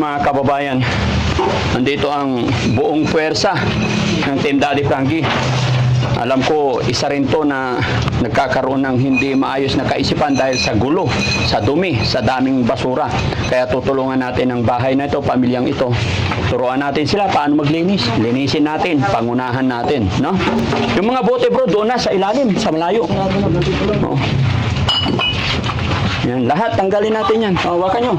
Mga kababayan, nandito ang buong puwersa ng Team Daddy Frankie. Alam ko, isa rin to na nagkakaroon ng hindi maayos na kaisipan dahil sa gulo, sa dumi, sa daming basura. Kaya tutulungan natin ang bahay na ito, pamilyang ito. Turuan natin sila paano maglinis. Linisin natin, pangunahan natin. No? Yung mga bote bro, doon na sa ilalim, sa malayo. Oh. Yan, lahat, tanggalin natin yan. Hawakan nyo.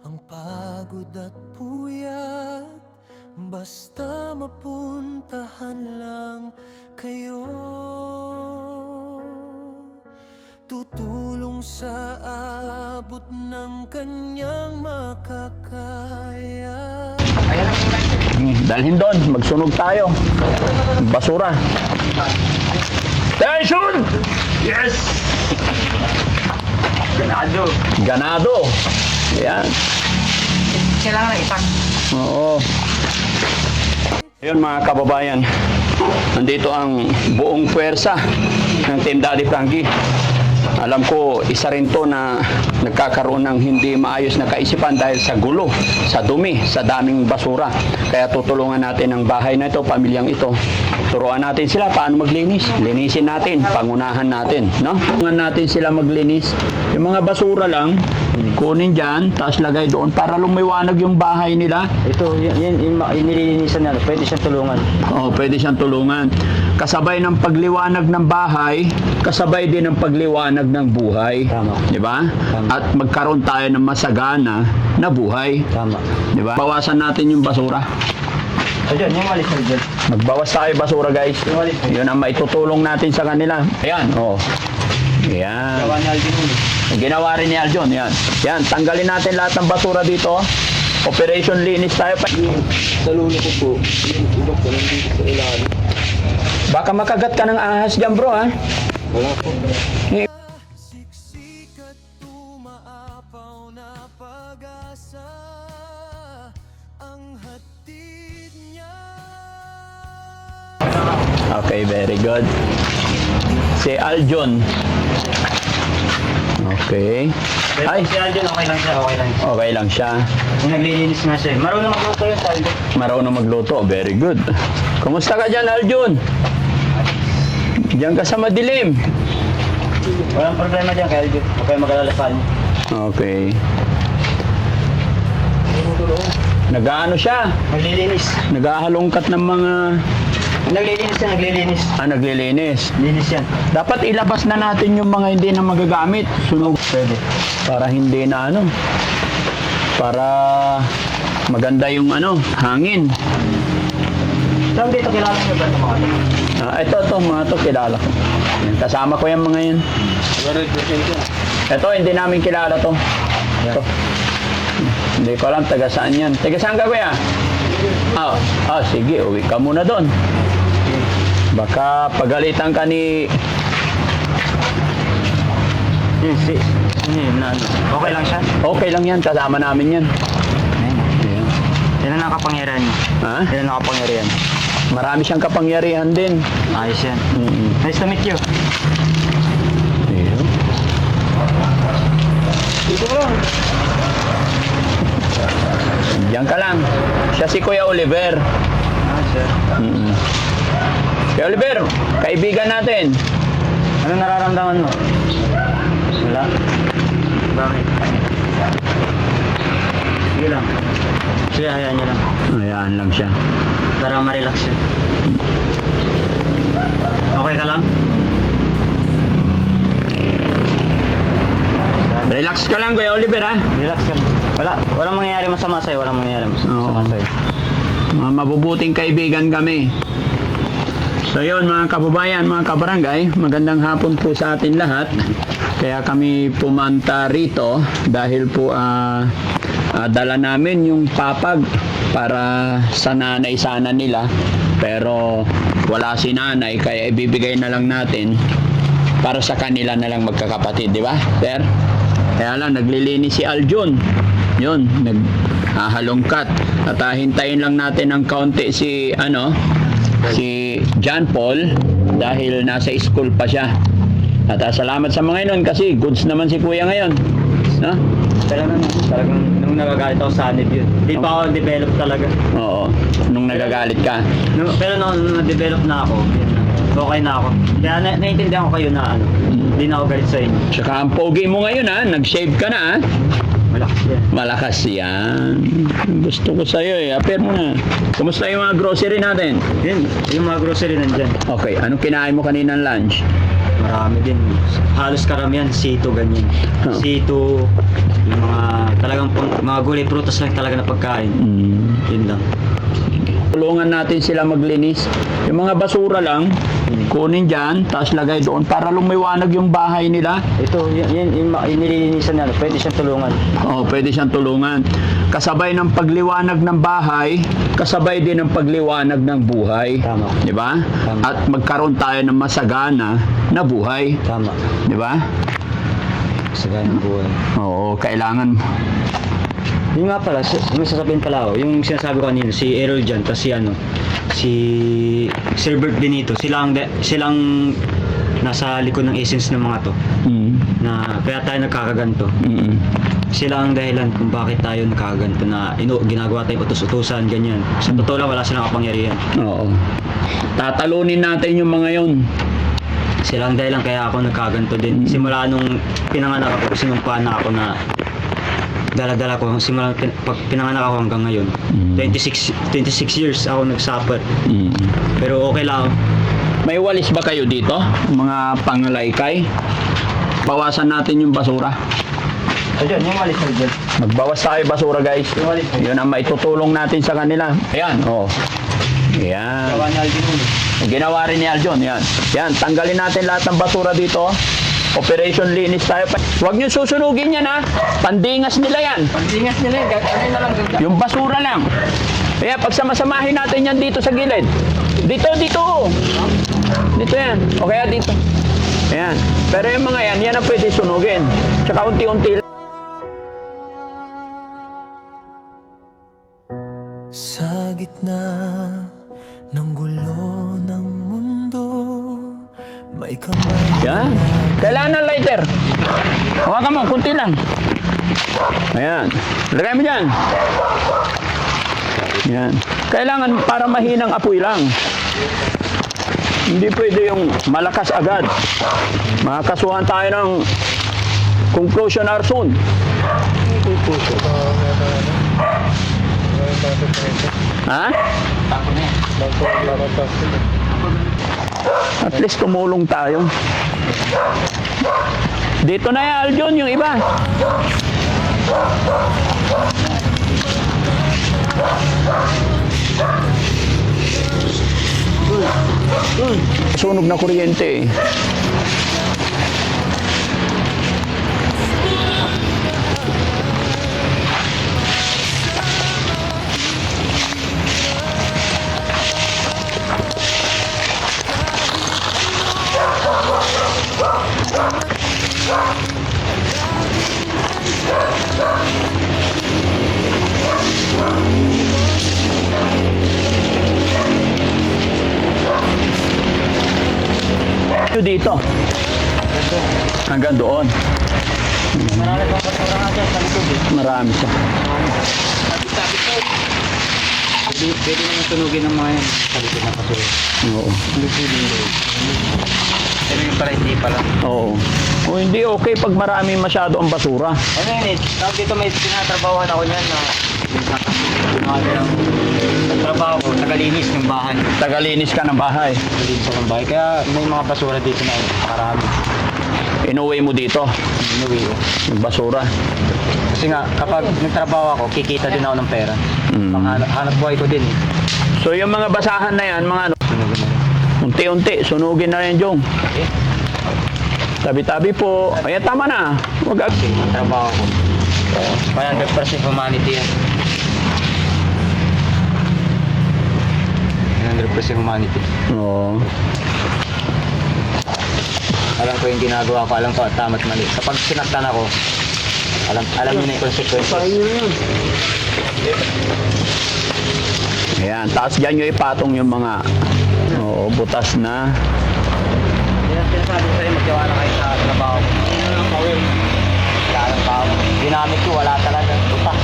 Ang pagod at puyat, basta mapuntahan lang kayo. Tutulong sa abot ng kanyang makakaya. Dalhin doon, magsunog tayo. Basura. Tension! Yes! Ganado. Ganado. Yan. Kailangan na ipak. Oo. Ayun mga kababayan, nandito ang buong puwersa ng Team Daddy Frankie. Alam ko, isa rin to na nagkakaroon ng hindi maayos na kaisipan dahil sa gulo, sa dumi, sa daming basura. Kaya tutulungan natin ang bahay na ito, pamilyang ito. Turuan natin sila paano maglinis. Linisin natin, pangunahan natin. No? Turuan natin sila maglinis. Yung mga basura lang, kunin dyan, tapos lagay doon para lumiwanag yung bahay nila. Ito, yung nililinisan na, pwede siyang tulungan. Oo, pwede siyang tulungan. Kasabay ng pagliwanag ng bahay, kasabay din ng pagliwanag ng buhay. Tama. Di ba? Tama. At magkaroon tayo ng masagana na buhay. Tama. Di ba? Bawasan natin yung basura. So dyan, yung walis na dyan. Magbawas tayo basura, guys. Yung walis na Yun ang maitutulong natin sa kanila. Ayan, oh. Ayan. gawa ni Alvin yun. Ginawa rin ni Aljon, yan. Yan, tanggalin natin lahat ng basura dito. Operation linis tayo pa. Sa lulo ko po, yung ibang ko nandito sa ilalim. Baka makagat ka ng ahas dyan, bro, ha? Wala po. Siksik at tumaapaw na pag-asa, ang hatid niya. Okay, very good. Si Aljon. Okay. Ay, Si Alvin, okay lang siya, okay lang siya. okay lang siya. Yung naglilinis na siya. Marunong magluto yun, sabi ko. Marunong magluto. Very good. Kumusta ka dyan, Aljon? Diyan ka sa madilim. Walang problema dyan kay Alvin. Huwag kayo mag-alala sa kanya. Okay. Nag-ano siya? Naglilinis. Naghahalongkat ng mga... Naglilinis siya, naglilinis. naglilinis. Linis yan. Dapat ilabas na natin yung mga hindi na magagamit. Sunog. Pwede. Para hindi na ano. Para maganda yung ano, hangin. Saan dito kilala niyo ba ito mga ito? Ito, mga to, kilala ko. Yan, kasama ko yung mga yan. 100% yan. Ito, hindi namin kilala to. Ito. Hindi ko alam, taga saan yan. Taga saan ka, kuya? Sige, uwi ka muna doon. Baka pagalitan ka ni... Na ano. Okay lang siya? Okay lang yan, kasama namin yan. Ayun. Yan ang nakapangyarihan niya. Ha? Yan ang nakapangyarihan. Marami siyang kapangyarihan din. Ayos yan. Nice to meet you. Ayun. Dito lang. Diyan ka lang. Siya si Kuya Oliver. Sir. Kuya Oliver, kaibigan natin. Ano nararamdaman mo? Wala? Bakit? Sige lang. Sige, hayaan niyo lang. Ayan lang siya. Para ma-relax siya. Okay ka lang? Relax ka lang, Kuya Oliver, ha? Relax ka lang. Walang mangyayari masama sa'yo. Walang mangyayari masama sa'yo. Mga mabubuting kaibigan kami. So yun, mga kababayan, mga kabarangay, magandang hapon po sa atin lahat. Kaya kami pumunta rito dahil po dala namin yung papag para sa nanay sana nila. Pero wala si nanay, kaya ibibigay na lang natin para sa kanila na lang magkakapatid, di ba? Sir? Kaya lang, naglilinis si Aljon. Yun, naghahalongkat. At hintayin lang natin ng kaunti si John Paul dahil nasa school pa siya. At salamat sa mga yun kasi goods naman si Kuya ngayon. No? Talagang nung nagagalit ako sa anib yun. Hindi pa ako develop talaga. Oo. Nung nagagalit ka. Pero nung na-develop na ako, yun na. Okay na ako. Kaya naiintindihan ko kayo na ano, hindi na ako galit sa inyo. Tsaka ang pogi mo ngayon ha, nag-shave ka na ha. Malakas yan. Malakas yan. Gusto ko sa'yo eh. Apir mo na. Kumusta yung mga grocery natin? Yun, yung mga grocery nandyan. Okay, anong kinain mo kaninang lunch? Marami din. Halos karamihan, sito ganyan. Huh. Sito, yung mga talagang mga gulay, prutas lang talaga na pagkain. Yun lang. Tulungan natin sila maglinis. Yung mga basura lang, kunin dyan, tapos lagay doon para lumiwanag yung bahay nila. Ito, yung nililinisan na, pwede siyang tulungan. Oo, pwede siyang tulungan. Kasabay ng pagliwanag ng bahay, kasabay din ng pagliwanag ng buhay. Tama. Di ba? Tama. At magkaroon tayo ng masagana na buhay. Tama. Di ba? Sa ganang buhay. Oo, kailangan. Yung nga pala, may sasabihin pala ako, yung sinasabi ko kanina, si Errol dyan, tapos si Sir Bert Benito, silang nasa likod ng essence ng mga to, na kaya tayo nagkakaganto. Sila ang dahilan kung bakit tayo nagkakaganto, na ginagawa tayong utos-utusan, ganyan. Sa totoo lang, wala silang kapangyarihan. Oo. Tatalunin natin yung mga yon. Sila ang dahilan kaya ako nagkaganto din. Simula nung pinanganak ako, sinumpaan na ako na dala-dala ko simula pag pinanganak ako hanggang ngayon. 26 years ako nagsuffer. Pero okay lang. May walis ba kayo dito? Mga pangalaykay? Bawasan natin yung basura. Ayun, yung walis na dyan. Magbawas tayo basura, guys. Yun ang maitutulong natin sa kanila. Ayan, oh. Ayan. Gawa ni Alvin yun. Ginawa rin ni Aljon, yan. Yan, tanggalin natin lahat ng basura dito. Operation linis tayo. Huwag nyo susunugin yan ha. Pandingas nila yan. Pagdingas nila yun, ano na lang ganda. Yung basura lang. Kaya pagsamasamahin natin yan dito sa gilid. Dito. Dito yan. O kaya dito. Ayan. Pero yung mga yan ang pwede sunugin. Tsaka unti-unti lang. Sa gitna ng gulo ng mundo, may kamay. Yan. Kailangan ng lighter. Hawakan mo, kunti lang. Ayan. Lagay mo dyan. Yan. Kailangan para mahinang apoy lang. Hindi pwede yung malakas agad. Makakasuhan tayo ng conclusion arson. Ha? At least tumulong tayo. Dito na yan, Aljon, yung iba. Sunog na kuryente. Dito. Hanggang doon. Marami pang basura nga dyan sa likod eh. Marami siya. Pwede naman sunugin ng mga yan sa likod ng basura. Oo. Pero yung pala hindi pala. Oo. O hindi okay pag marami masyado ang basura. Ano yun eh, tawag dito may tinatrabahoan ako niyan na trabaho ko, tagalinis ng bahay. Tagalinis ka ng bahay. Tagalinis ako ng bahay. Kaya may mga basura dito na marami. Inuwi mo dito. Inuwi ko. Yung basura. Kasi nga, kapag nagtrabaho ako, kikita din ako ng pera. Panghanap buhay ko din eh. So yung mga basahan na yan, mga ano, Sunugin na rin. unti-unti, sunugin na rin, Jong. Okay? Tabi-tabi po. Ayan, tama na. Huwag Kasi yung trabaho ko. 100% humanity yan. 100% humanity. Oo. Alam ko yung ginagawa ko, alam ko tama't mali. Kapag sinaktan ako, alam nyo na yung consequences. Ayan, tapos dyan nyo ipatong yung mga butas na. Yan, sinasabi ko sa'yo, magtiwala kayo sa trabaho ko. Kailangan pa ginamit ko, wala talaga. Butas.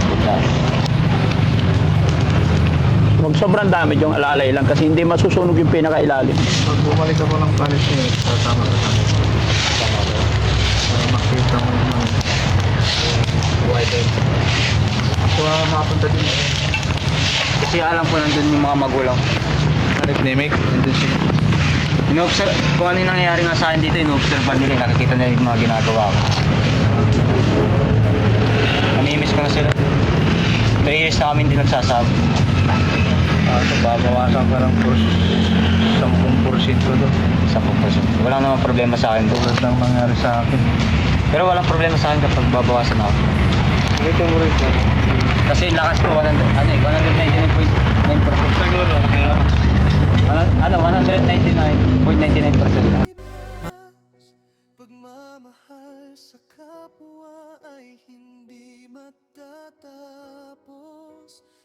Butas. Huwag sobrang dami yung alalay lang kasi hindi masusunog yung pinakailalim. Pag bumalik ako ng palit niya, tatama ka sa akin. Para makita mo yung mga buhay din. So, makapunta din. Kasi alam ko nandun yung mga magulang. Nag-nimic, nandun siya. Ino-observe, kung ano yung nangyayari nga sa akin dito, ino-observe nila, nakikita nila yung mga ginagawa ko. Namimiss ko na sila. 3 years na kami hindi nagsasama. So, babawasan ka ng 10% doon. 10%. Wala namang problema sa akin doon. Tulad ng nangyari sa akin. Pero walang problema sa akin kapag babawasan ako. Ito mo rin ka. Kasi lakas ko, 199.9%. Siguro, kaya 199.99%. Pagmamahal sa kapwa ay hindi matatapos.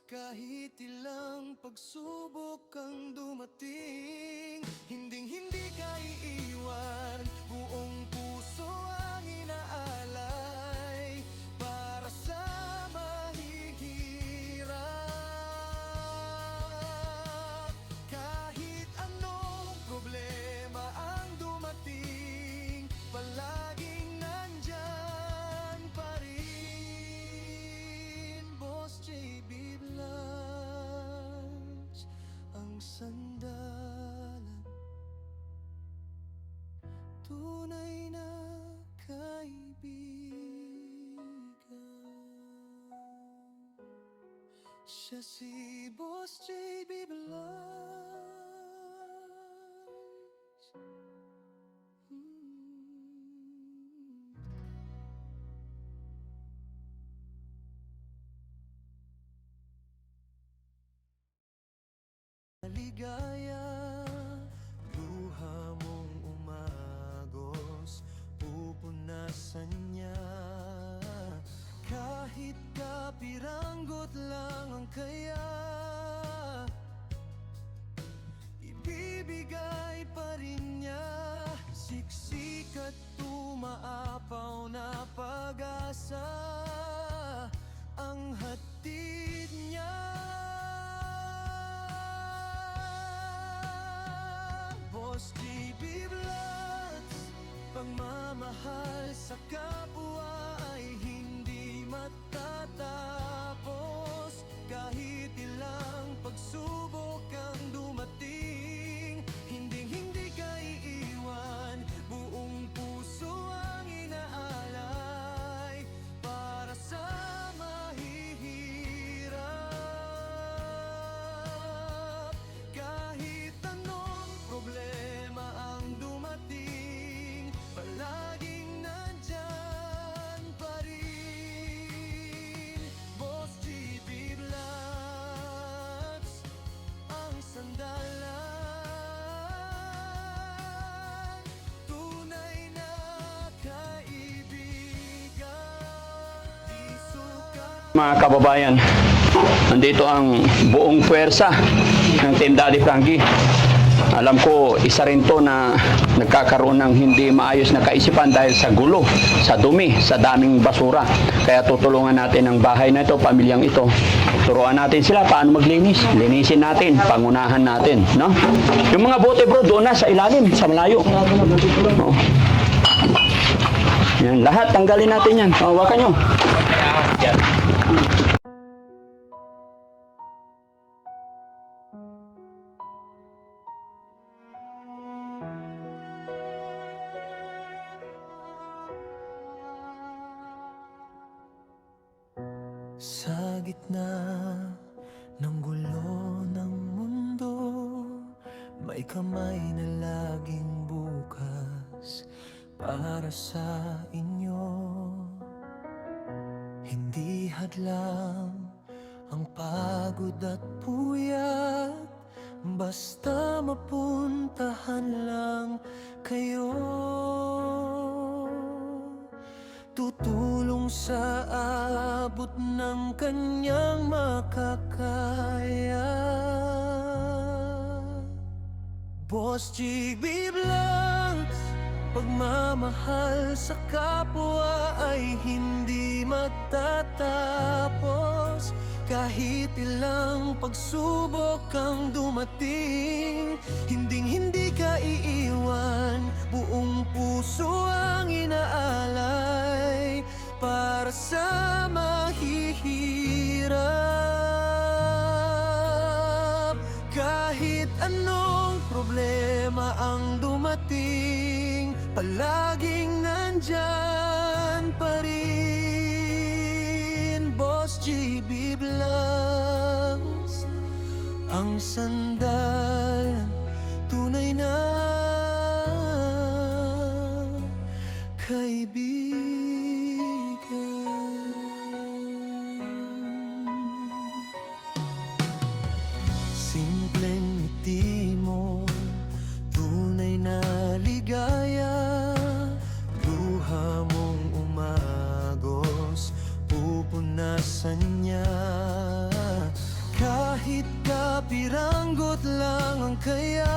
Kahit ilang pagsubok ang dumating, hindi ka iiwan. Buong puso ang inaalay para sa mahihirap. Kahit anong problema ang dumating, palaging nandyan pa rin. Boss JB Vlogs, ang sandalan, tunay na kaibigan. Siya si Boss JB Vlogs. Ligaya, luha mong umagos, pupunasan niya. Kahit kapiranggot lang ang kaya, ibibigay pa rin niya. Siksik at tumaapaw na pag-asa ang hatid niya. Boss JB Vlogs, pagmamahal sa kapwa ay hindi matatapos. Kahit ilang pagsubok ang dumating, hindi ka iiwan. Buong puso ang inaalay para sa mahihirap. Kahit anong problema ang dumating, palaging nandyan pa rin. Boss JB Vlogs, ang sandalan, tunay na kaibigan. Di sukat Mga kababayan, nandito ang buong puwersa ng Team Daddy Frankie. Alam ko, isa rin to na nagkakaroon ng hindi maayos na kaisipan dahil sa gulo, sa dumi, sa daming basura. Kaya tutulungan natin ang bahay na ito, pamilyang ito. Turuan natin sila paano maglinis. Linisin natin, pangunahan natin, no? Yung mga bote bro, doon na sa ilalim, sa malayo. Oh. Yan, lahat tanggalin natin yan. Oh, hawakan nyo. Sa gitna ng gulo ng mundo, may kamay na laging bukas para sa inyo. Hindi hadlang ang pagod at puyat, basta mapuntahan lang kayo. Tutulong sa abot ng kanyang makakaya. Boss JB Vlogs, Pagmamahal sa kapwa ay hindi matatapos. Kahit ilang pagsubok ang dumating, hindi ka iiwan. Buong puso ang inaalay para sa mahihirap. Kahit anong problema ang dumating, palaging nandyan pa rin. Boss GB Vlogs, ang sandalan, tunay na kaibigan. Simpleng ngiti mo, tunay na ligaya. Luha mong umagos, pupunasan niya. Kahit kapiranggot lang ang kaya,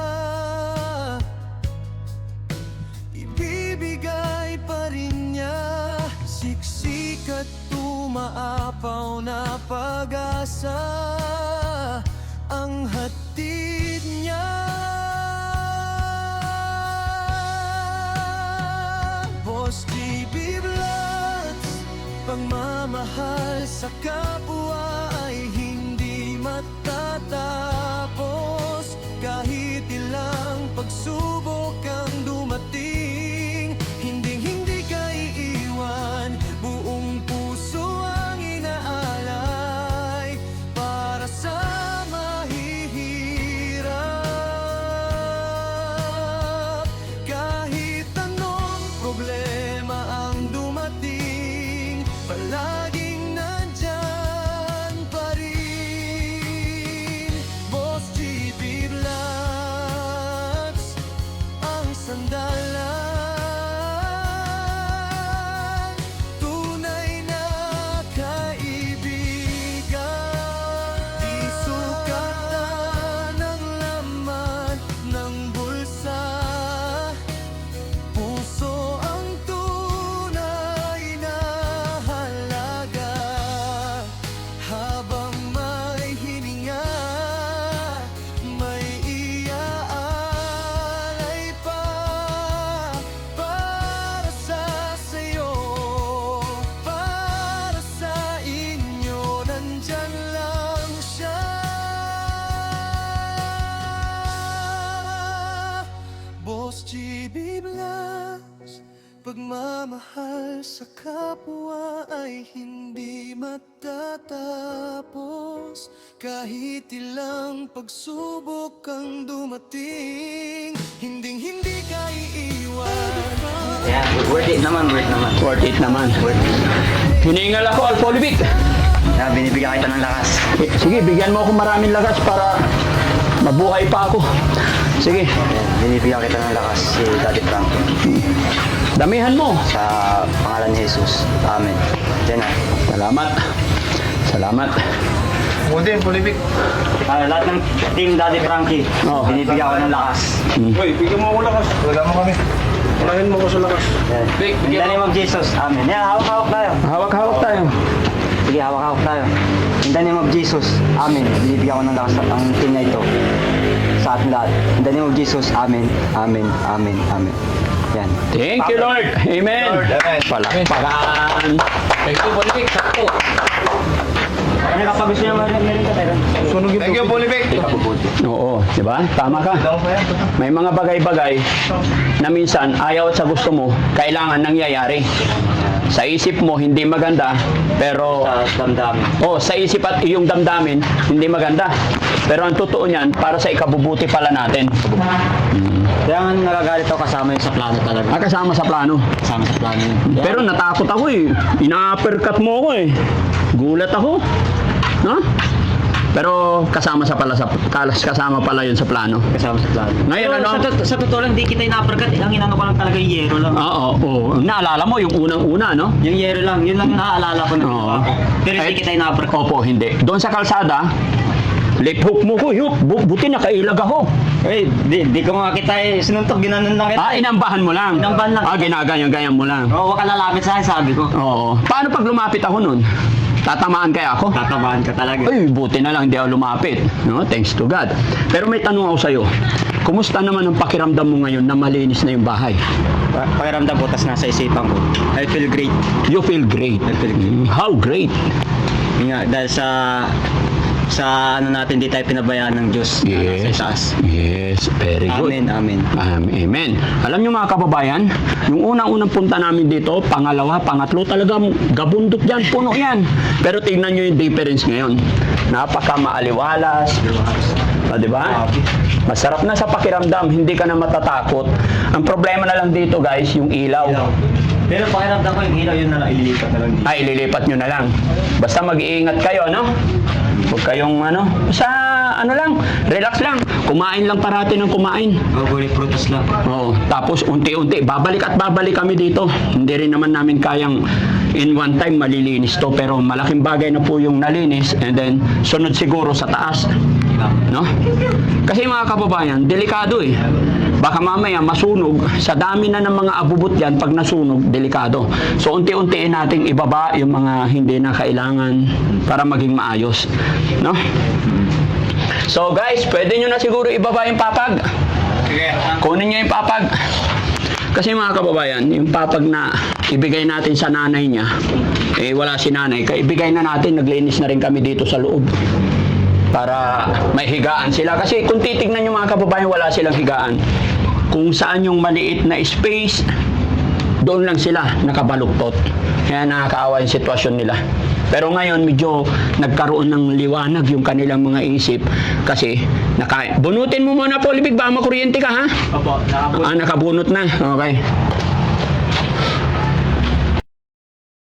ibibigay pa rin niya. Siksik at tumaapaw na pag-asa ang hatid niya. Boss GB Vlogs, pagmamahal sa kapwa ay hindi matatapos. Kahit ilang pagsubok ang dumating, hindi ka iiwan. Buong puso ang inaalay para sa mahihirap. Kahit anong problema ang dumating, palaging nandyan pa rin. Boss GB Vlogs, ang sandalan, tunay na kaibigan. Di sukatan ang laman ng bulsa, puso ang tunay na halaga. Habang may hininga, may iaalay pa para sa sayo, para sa inyo. Nandyan lang siya. Boss GB Vlogs, pagmamahal sa kapwa ay hindi matatapos. Kahit ilang pagsubok ang dumating, hindi ka iiwan. Yeah, worth it naman. Worth it naman. Hiningal ako, Alpolivic. Yeah, binibigyan kita ng lakas. Sige, bigyan mo ako maraming lakas para mabuhay pa ako. Sige, Binibigyan kita ng lakas si Daddy Frank. damihan mo. Sa pangalan ni Jesus. Amen. Diyan na. Salamat. Mundin, Polibik. Lahat ng team Daddy Frankie, Oo. binibigyan ko ng lakas. Uy, bigyan mo ako lakas. Wala mo kami. Unahin mo ko sa lakas. Yan. In the name of Jesus. Amen. Yan, hawak-hawak tayo. Hawak-hawak tayo. Sige, hawak-hawak tayo. In the name of Jesus. Amen. Binibigyan ko ng lakas ang team na ito. Sa ating lahat. In the name of Jesus. Amen. Amen. Amen. Amen. Yan. Thank you, Lord. Amen. Lord, amen. Palakpakan. Thank you, Polivic. Sakto. Ano kapag gusto niya meron ka tayo? Sunog yung thank you, Polibik. Oo, di ba? Tama ka. Daw pa yan. May mga bagay-bagay na minsan ayaw at sa gusto mo, kailangan nangyayari. Sa isip mo, hindi maganda, pero... Sa damdamin. sa isip at iyong damdamin, hindi maganda. Pero ang totoo niyan, para sa ikabubuti pala natin. Kaya nga nagagalit ako kasama yun sa plano talaga. Kasama sa plano. Kasama sa plano yun. Pero natakot ako eh. Ina-uppercut mo ako eh. Gulat ako. No? Pero kasama pala yun sa plano. Kasama sa plano. Ngayon, Pero ano? sa totoo lang, di kita ina-uppercut. Ang inano ko lang talaga yung yero lang. Oo. Naalala mo yung unang-una, no? Yung yero lang, yun lang yung naaalala ko na ginawa ko. Pero hindi kita ina-uppercut. Opo, hindi. Doon sa kalsada, left hook mo ko, buti nakailag ako. Di ko nga kita sinuntok, ginanon lang kita. Inambahan mo lang. Inambahan lang. Ginaganyan-ganyan mo lang. Oo, wag ka lalapit sa akin, sabi ko. Oo. Paano pag lumapit ako nun? Tatamaan kaya ako? Tatamaan ka talaga. Ay, buti na lang hindi ako lumapit. No? Thanks to God. Pero may tanong ako sa'yo. Kumusta naman ang pakiramdam mo ngayon na malinis na yung bahay? Pakiramdam po, tas nasa isipan ko. I feel great. You feel great. I feel great. How great? Yun nga, dahil sa ano natin, di tayo pinabayaan ng Diyos. Yes. Sa taas. Yes. Very good. Amen, amen. Amen. Alam nyo mga kababayan, yung unang-unang punta namin dito, pangalawa, pangatlo, talagang gabundok dyan, puno yan. Pero tingnan nyo yung difference ngayon. Napaka maaliwalas. Di ba? Masarap na sa pakiramdam, hindi ka na matatakot. Ang problema na lang dito guys, yung ilaw. Pero pakiramdam ko yung ilaw, yun na lang, ililipat na lang dito. Ililipat nyo na lang. Basta mag-iingat kayo, no? Huwag kayong relax lang. Kumain lang parati ng kumain. Gulay prutas lang. Oo. Tapos unti-unti, babalik kami dito. Hindi rin naman namin kayang in one time malilinis to, pero malaking bagay na po yung nalinis, and then sunod siguro sa taas. No? Kasi mga kababayan, delikado eh. Baka mamaya masunog, sa dami na ng mga abubot yan, pag nasunog, delikado. So unti-untiin nating ibaba yung mga hindi na kailangan para maging maayos. No? So guys, pwede nyo na siguro ibaba yung papag. Kunin nyo yung papag. Kasi mga kababayan, yung papag na ibigay natin sa nanay niya, wala si nanay, kaya ibigay na natin, naglinis na rin kami dito sa loob. Para may higaan sila. Kasi kung titignan nyo mga kababayan, wala silang higaan. Kung saan yung maliit na space, doon lang sila nakabaluktot. Kaya nakakaawa yung sitwasyon nila. Pero ngayon, medyo nagkaroon ng liwanag yung kanilang mga isip. Kasi, bunutin mo muna po, Libig, baka makuryente ka, ha? Opo, nakabot. Nakabunot na. Okay.